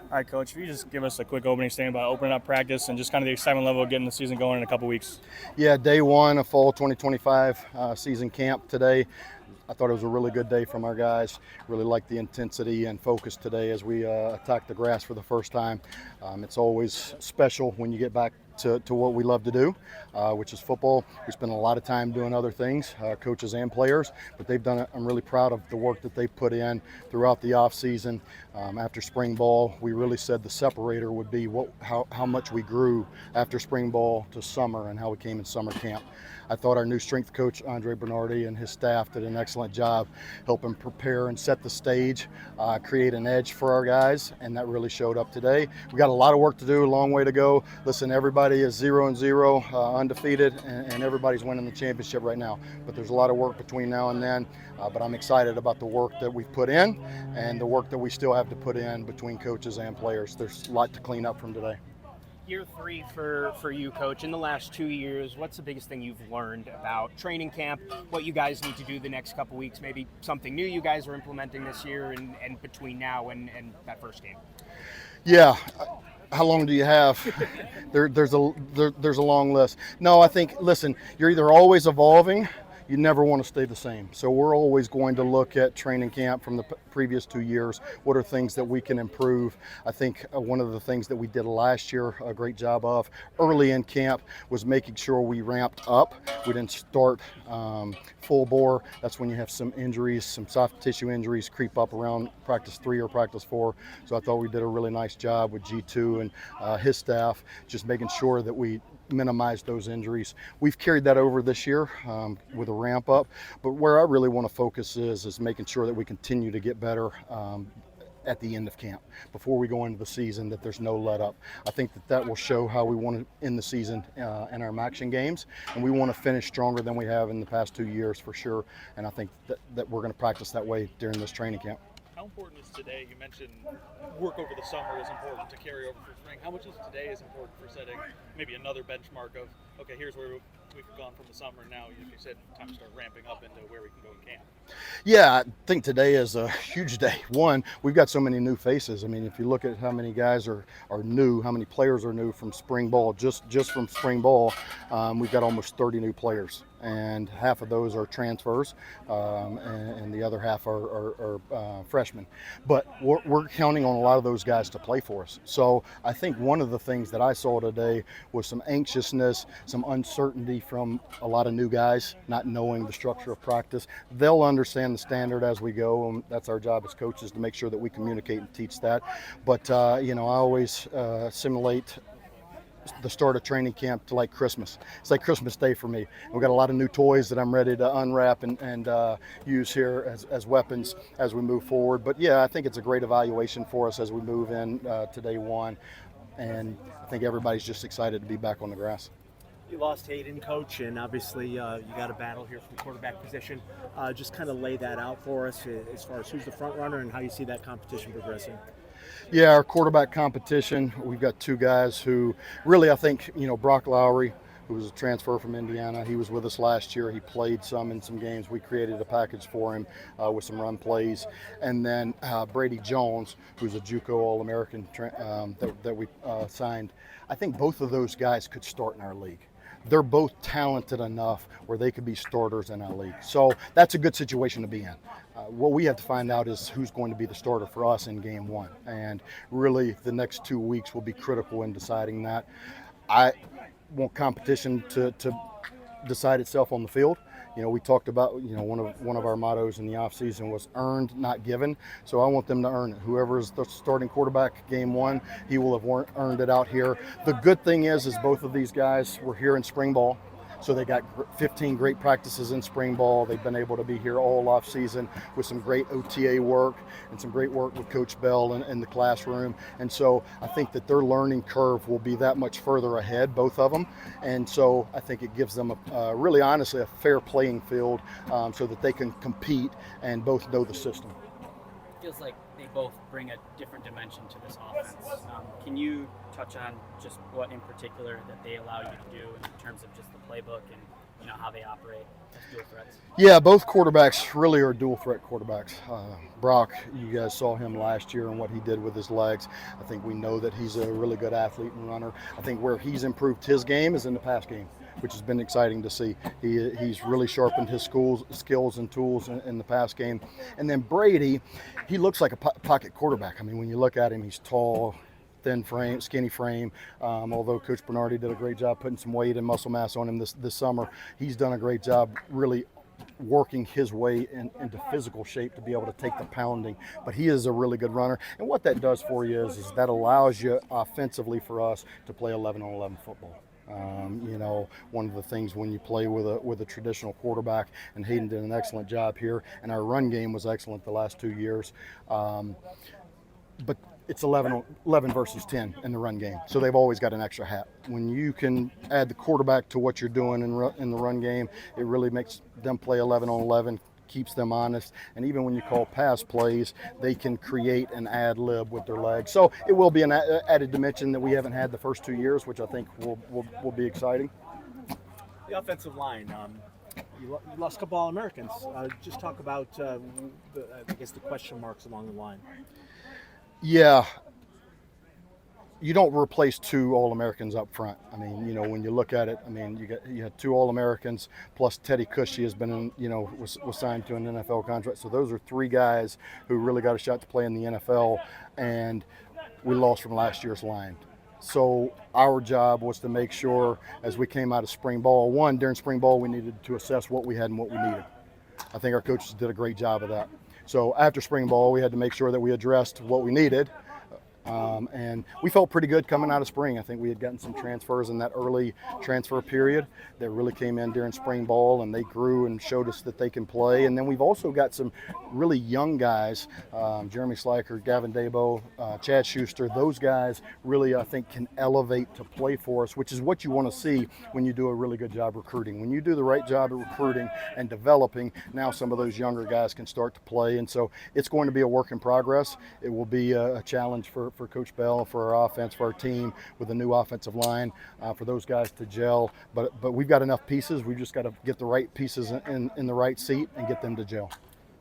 All right, Coach, if you just give us a quick opening statement about opening up practice and just kind of the excitement level of getting the season going in a couple weeks. Yeah, day one of fall 2025 season camp today. I thought it was a really good day from our guys. Really liked the intensity and focus today as we attacked the grass for the first time. It's always special when you get back to what we love to do, which is football. We spend a lot of time doing other things, coaches and players, but they've done it. I'm really proud of the work that they put in throughout the off season. After spring ball, we really said the separator would be how much we grew after spring ball to summer and how we came in summer camp. I thought our new strength coach, Andre Bernardi, and his staff did an excellent job helping prepare and set the stage, create an edge for our guys, and that really showed up today. We got a lot of work to do, a long way to go. Listen, everybody is 0-0, undefeated, and everybody's winning the championship right now. But there's a lot of work between now and then, but I'm excited about the work that we've put in and the work that we still have to put in between coaches and players. There's a lot to clean up from today. Year three for you, Coach. In the last 2 years, what's the biggest thing you've learned about training camp, what you guys need to do the next couple weeks, maybe something new you guys are implementing this year and between now and that first game? Yeah. How long do you have? There's a long list. No, I think, listen, you're either always evolving, you never want to stay the same. So we're always going to look at training camp from the previous 2 years. What are things that we can improve? I think one of the things that we did last year a great job of early in camp was making sure we ramped up. We didn't start full bore. That's when you have some injuries, some soft tissue injuries creep up around practice 3 or practice 4. So I thought we did a really nice job with G2 and his staff, just making sure that we minimize those injuries. We've carried that over this year with a ramp up, but where I really want to focus is making sure that we continue to get better at the end of camp before we go into the season, that there's no let up. I think that will show how we want to end the season in our action games, and we want to finish stronger than we have in the past 2 years for sure, and I think that we're going to practice that way during this training camp. How important is today? You mentioned work over the summer is important to carry over for spring. How much is today is important for setting maybe another benchmark of, okay, here's where we've gone from the summer. Now, like you said, time to start ramping up into where we can go in camp. Yeah, I think today is a huge day. One, we've got so many new faces. I mean, if you look at how many guys are new, how many players are new from spring ball, just from spring ball, we've got almost 30 new players. And half of those are transfers, and the other half are freshmen. But we're counting on a lot of those guys to play for us. So I think one of the things that I saw today was some anxiousness, some uncertainty from a lot of new guys, not knowing the structure of practice. They'll understand the standard as we go, and that's our job as coaches to make sure that we communicate and teach that. But, I always simulate the start of training camp to like Christmas. It's like Christmas Day for me. We've got a lot of new toys that I'm ready to unwrap and use here as weapons as we move forward. But yeah, I think it's a great evaluation for us as we move in to day one. And I think everybody's just excited to be back on the grass. You lost Hayden, Coach, and obviously you got a battle here for the quarterback position. Just kind of lay that out for us as far as who's the front runner and how you see that competition progressing. Yeah, our quarterback competition, we've got two guys who really, I think, Brock Lowry, who was a transfer from Indiana. He was with us last year. He played some in some games. We created a package for him with some run plays. And then Brady Jones, who's a JUCO All-American that we signed. I think both of those guys could start in our league. They're both talented enough where they could be starters in our league. So that's a good situation to be in. What we have to find out is who's going to be the starter for us in game one. And really the next 2 weeks will be critical in deciding that. I want competition to decide itself on the field. We talked about, one of our mottos in the offseason was earned, not given. So I want them to earn it. Whoever is the starting quarterback game one, he will have earned it out here. The good thing is both of these guys were here in spring ball. So they got 15 great practices in spring ball. They've been able to be here all off season with some great OTA work and some great work with Coach Bell in the classroom. And so I think that their learning curve will be that much further ahead, both of them. And so I think it gives them really honestly a fair playing field so that they can compete and both know the system. Feels like they both bring a different dimension to this offense. Can you touch on just what in particular that they allow you to do in terms of just the playbook and how they operate as dual threats? Yeah, both quarterbacks really are dual threat quarterbacks. Brock, you guys saw him last year and what he did with his legs. I think we know that he's a really good athlete and runner. I think where he's improved his game is in the pass game, which has been exciting to see. He's really sharpened his skills and tools in the pass game. And then Brady, he looks like a pocket quarterback. I mean, when you look at him, he's tall, thin frame, skinny frame. Although Coach Bernardi did a great job putting some weight and muscle mass on him this summer, he's done a great job really working his way into physical shape to be able to take the pounding. But he is a really good runner. And what that does for you is that allows you offensively for us to play 11-on-11 football. One of the things when you play with a traditional quarterback, and Hayden did an excellent job here, and our run game was excellent the last 2 years. But it's 11 versus 10 in the run game, so they've always got an extra hat. When you can add the quarterback to what you're doing in the run game, it really makes them play 11-on-11, keeps them honest, and even when you call pass plays, they can create an ad lib with their legs. So it will be an added dimension that we haven't had the first 2 years, which I think will be exciting. The offensive line. You lost a couple All-Americans. Just talk about, the question marks along the line. Yeah, you don't replace 2 All-Americans up front. I mean, when you look at it, I mean, you had 2 All-Americans plus Teddy Cushy has been was signed to an NFL contract. So those are 3 guys who really got a shot to play in the NFL, and we lost from last year's line. So our job was to make sure as we came out of spring ball, during spring ball, we needed to assess what we had and what we needed. I think our coaches did a great job of that. So after spring ball, we had to make sure that we addressed what we needed. And we felt pretty good coming out of spring. I think we had gotten some transfers in that early transfer period that really came in during spring ball, and they grew and showed us that they can play. And then we've also got some really young guys, Jeremy Sliker, Gavin Dabo, Chad Schuster. Those guys really, I think, can elevate to play for us, which is what you want to see when you do a really good job recruiting. When you do the right job of recruiting and developing, now some of those younger guys can start to play. And so it's going to be a work in progress. It will be a challenge for Coach Bell, for our offense, for our team, with a new offensive line, for those guys to gel. But we've got enough pieces. We've just got to get the right pieces in the right seat and get them to gel.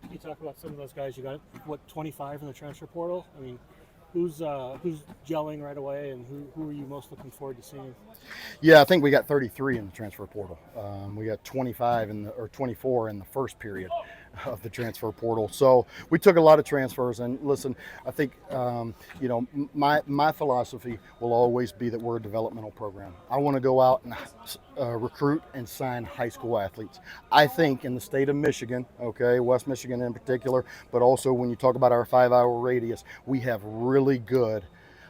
Can you talk about some of those guys? You got, 25 in the transfer portal? I mean, who's gelling right away, and who are you most looking forward to seeing? Yeah, I think we got 33 in the transfer portal. We got 24 in the first period of the transfer portal. So we took a lot of transfers, and listen, I think my philosophy will always be that we're a developmental program. I want to go out and recruit and sign high school athletes. I think in the state of Michigan, West Michigan in particular, but also when you talk about our 5-hour radius, we have really good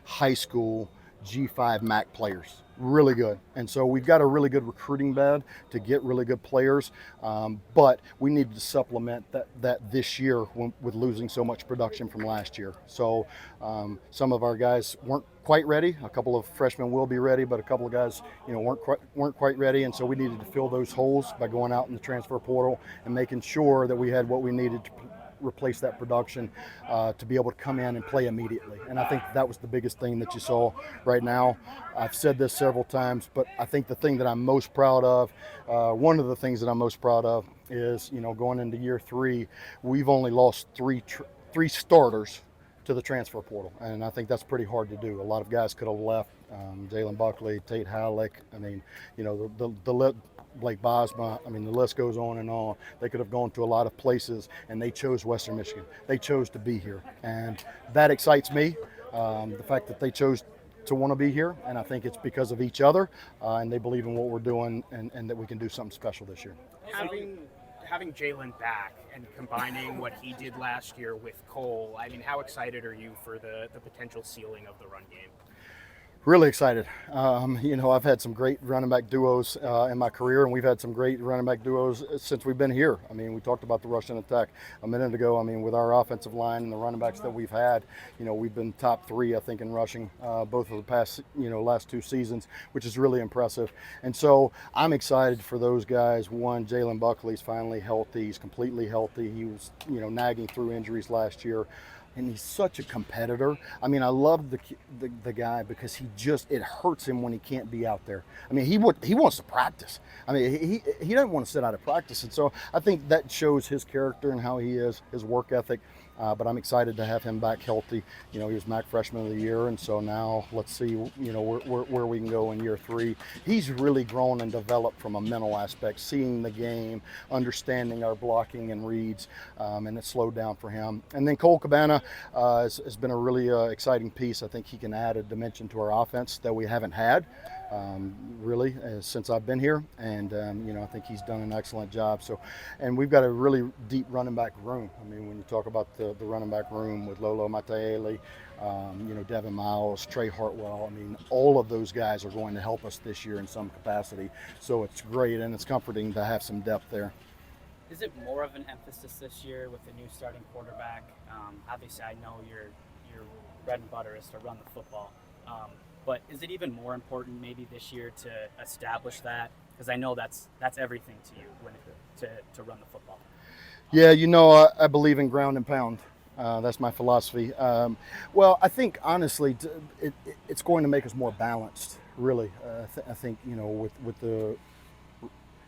high school G5 MAC players. Really good. And so we've got a really good recruiting bed to get really good players, but we needed to supplement that this year with losing so much production from last year. So some of our guys weren't quite ready. A couple of freshmen will be ready, but a couple of guys weren't quite ready, and so we needed to fill those holes by going out in the transfer portal and making sure that we had what we needed to replace that production to be able to come in and play immediately. And I think that was the biggest thing that you saw right now. I've said this several times, but I think the thing that I'm most proud of, one of the things that I'm most proud of is, going into year 3, we've only lost three starters to the transfer portal, and I think that's pretty hard to do. A lot of guys could have left. Jalen Buckley, Tate Halleck. I mean, Blake Bosma. I mean, the list goes on and on. They could have gone to a lot of places, and they chose Western Michigan. They chose to be here, and that excites me. The fact that they chose to want to be here, and I think it's because of each other, and they believe in what we're doing, and that we can do something special this year. Having Jalen back and combining what he did last year with Cole, I mean, how excited are you for the potential ceiling of the run game? Really excited. I've had some great running back duos in my career, and we've had some great running back duos since we've been here. I mean, we talked about the rush and attack a minute ago. I mean, with our offensive line and the running backs that we've had, we've been top 3, I think, in rushing both of the past, last 2 seasons, which is really impressive. And so I'm excited for those guys. One, Jalen Buckley's finally healthy. He's completely healthy. He was, nagging through injuries last year. and he's such a competitor. I mean, I love the guy because it hurts him when he can't be out there. I mean, he wants to practice. I mean, he doesn't want to sit out of practice, and so I think that shows his character and how he is, his work ethic. But I'm excited to have him back healthy. You know, he was MAC Freshman of the Year, and so now let's see, you know, where we can go in year 3. He's really grown and developed from a mental aspect, seeing the game, understanding our blocking and reads, and it slowed down for him. And then Cole Cabana has been a really exciting piece. I think he can add a dimension to our offense that we haven't had. Really, since I've been here, and you know, I think he's done an excellent job. So, and we've got a really deep running back room. I mean, when you talk about the running back room with Lolo Mataele, you know, Devin Miles, Trey Hartwell, I mean, all of those guys are going to help us this year in some capacity. So it's great, and it's comforting to have some depth there. Is it more of an emphasis this year with the new starting quarterback? Obviously, I know your bread and butter is to run the football. But is it even more important maybe this year to establish that? Because I know that's everything to you to run the football. Yeah, you know, I believe in ground and pound. That's my philosophy. Well, I think honestly, it's going to make us more balanced. Really, I think, you know, with the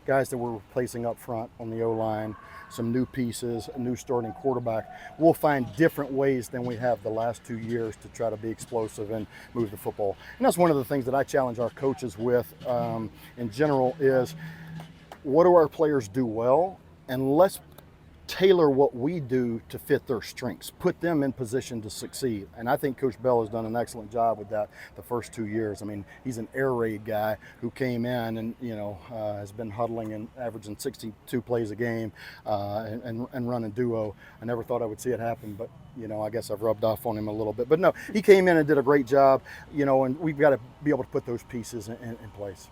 guys that we're replacing up front on the O-line, some new pieces, a new starting quarterback, we'll find different ways than we have the last 2 years to try to be explosive and move the football. And that's one of the things that I challenge our coaches with in general is, what do our players do well? And let's tailor what we do to fit their strengths, put them in position to succeed. And I think Coach Bell has done an excellent job with that the first 2 years. I mean, he's an air raid guy who came in and, you know, has been huddling and averaging 62 plays a game and running duo. I never thought I would see it happen, but, you know, I guess I've rubbed off on him a little bit. But no, he came in and did a great job, you know, and we've got to be able to put those pieces in place.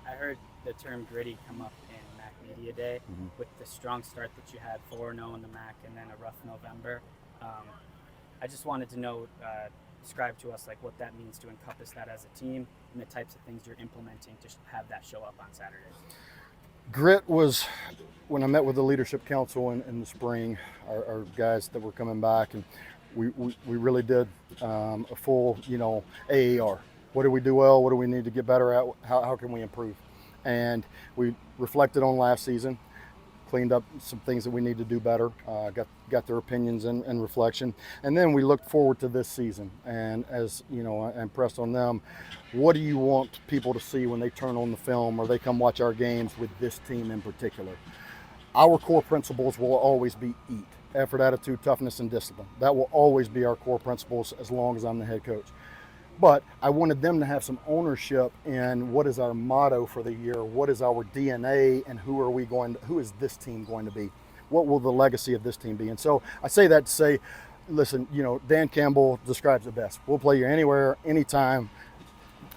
I heard the term gritty come up in MAC Media Day with the strong start that you had 4-0 in the MAC and then a rough November. I just wanted to know, describe to us like what that means to encompass that as a team and the types of things you're implementing to have that show up on Saturdays. Grit was when I met with the Leadership Council in the spring, our guys that were coming back, and we really did a full, you know, AAR. What do we do well? What do we need to get better at? How can we improve? And we reflected on last season, cleaned up some things that we need to do better, got their opinions and reflection. And then we looked forward to this season. And as you know, I impressed on them, what do you want people to see when they turn on the film or they come watch our games with this team in particular? Our core principles will always be eat, effort, attitude, toughness, and discipline. That will always be our core principles as long as I'm the head coach. But I wanted them to have some ownership in what is our motto for the year, what is our DNA, and who is this team going to be? What will the legacy of this team be? And so I say that to say, listen, you know, Dan Campbell describes it best. We'll play you anywhere, anytime,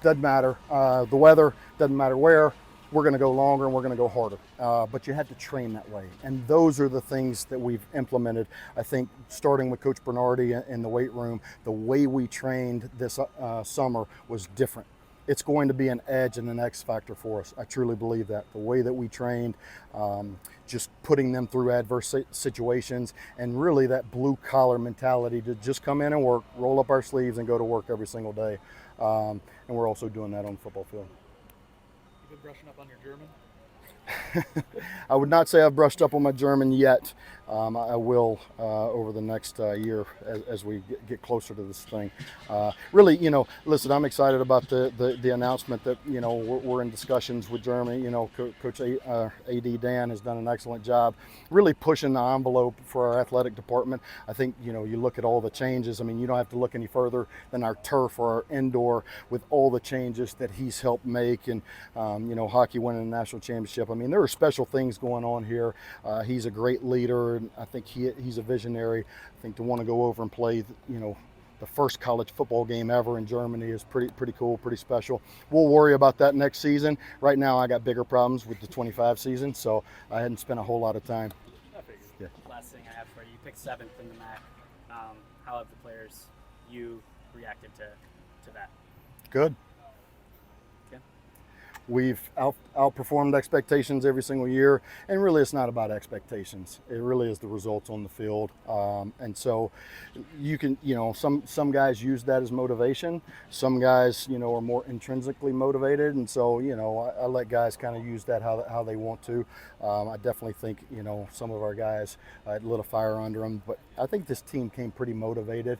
doesn't matter. The weather, doesn't matter where. We're going to go longer and we're going to go harder. But you have to train that way. And those are the things that we've implemented. I think starting with Coach Bernardi in the weight room, the way we trained this summer was different. It's going to be an edge and an X factor for us. I truly believe that. The way that we trained, just putting them through adverse situations, and really that blue collar mentality to just come in and work, roll up our sleeves and go to work every single day. And we're also doing that on the football field. Been brushing up on your German? I would not say I've brushed up on my German yet. I will over the next year as we get closer to this thing. Really, you know, listen, I'm excited about the announcement that, you know, we're in discussions with Germany. You know, Coach AD Dan has done an excellent job really pushing the envelope for our athletic department. I think, you know, you look at all the changes. I mean, you don't have to look any further than our turf or our indoor with all the changes that he's helped make, and, you know, hockey winning the national championship. I mean, there are special things going on here. He's a great leader, and I think he's a visionary. I think to want to go over and play, you know, the first college football game ever in Germany is pretty cool, pretty special. We'll worry about that next season. Right now, I got bigger problems with the 25 season, so I hadn't spent a whole lot of time. Yeah. Last thing I have for you, you picked 7th in the MAC. How have the players reacted to that? Good. Yeah. we've outperformed expectations every single year, and really it's not about expectations. It really is the results on the field. And so you can, some guys use that as motivation. Some guys, are more intrinsically motivated, and so, I let guys kind of use that how they want to. I definitely think, some of our guys lit a fire under them, but I think this team came pretty motivated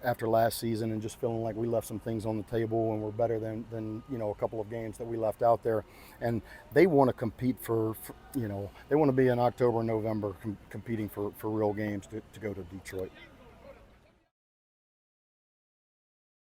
after last season, and just feeling like we left some things on the table and we're better than a couple of games that we left out there. And they want to compete for they want to be in October and November competing for real games to go to Detroit.